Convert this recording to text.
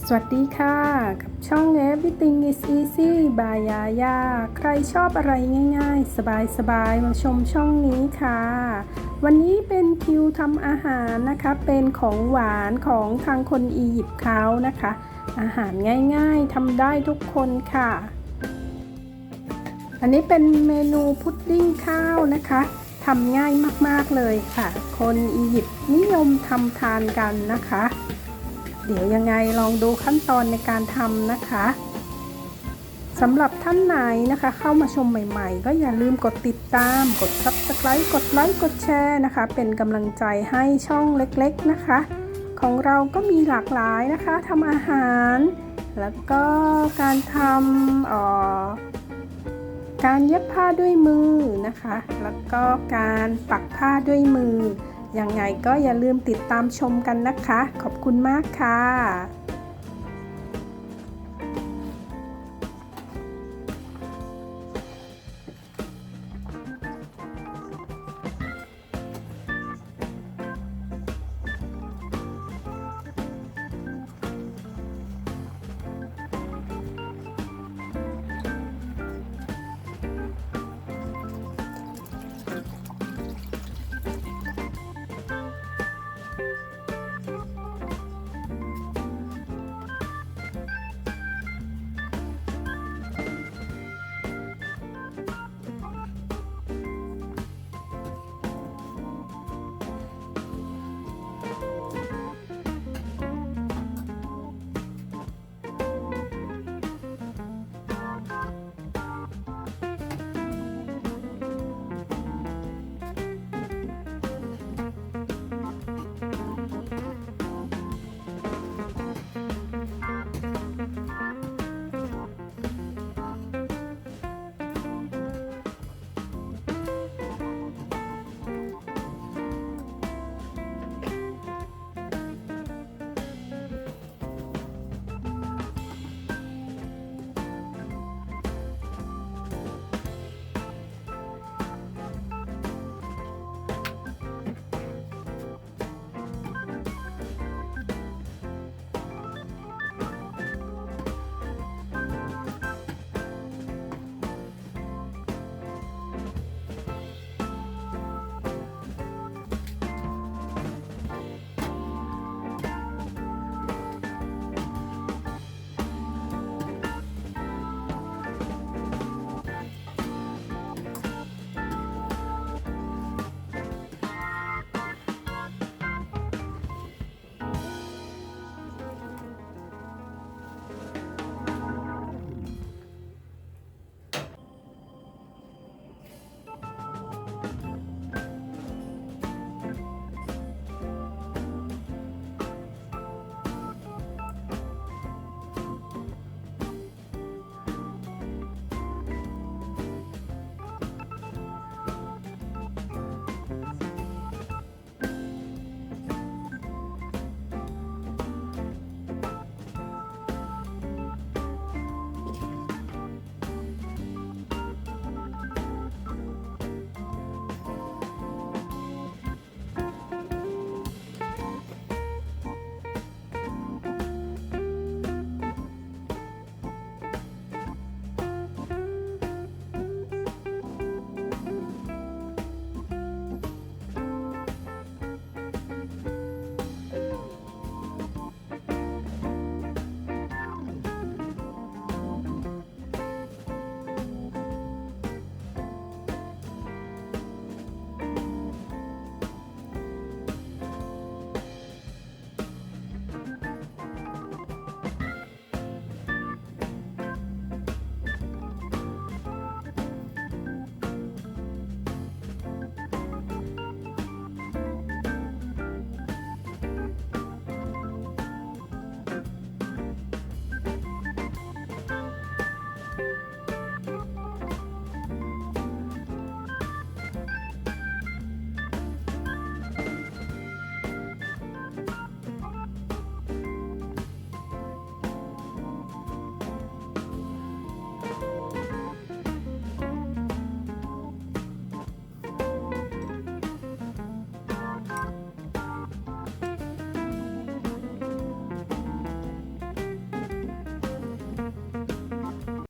สวัสดีค่ะกับช่อง Everything is Easy by Yaya ใครชอบอะไรง่ายๆสบายๆมาชมช่องนี้ค่ะวันนี้เป็นคิวทำอาหารนะคะเป็นของหวานของทางคนอียิปต์เขานะคะอาหารง่ายๆทำได้ทุกคนค่ะอันนี้เป็นเมนูพุดดิ้งข้าวนะคะทำง่ายมากๆเลยค่ะคนอียิปต์นิยมทำทานกันนะคะเดี๋ยวยังไงลองดูขั้นตอนในการทำนะคะสำหรับท่านไหนนะคะเข้ามาชมใหม่ๆก็อย่าลืมกดติดตามกด Subscribe กดไลค์กดแชร์นะคะเป็นกำลังใจให้ช่องเล็กๆนะคะของเราก็มีหลากหลายนะคะทำอาหารแล้วก็การทำการเย็บผ้าด้วยมือนะคะแล้วก็การปักผ้าด้วยมือยังไงก็อย่าลืมติดตามชมกันนะคะขอบคุณมากค่ะ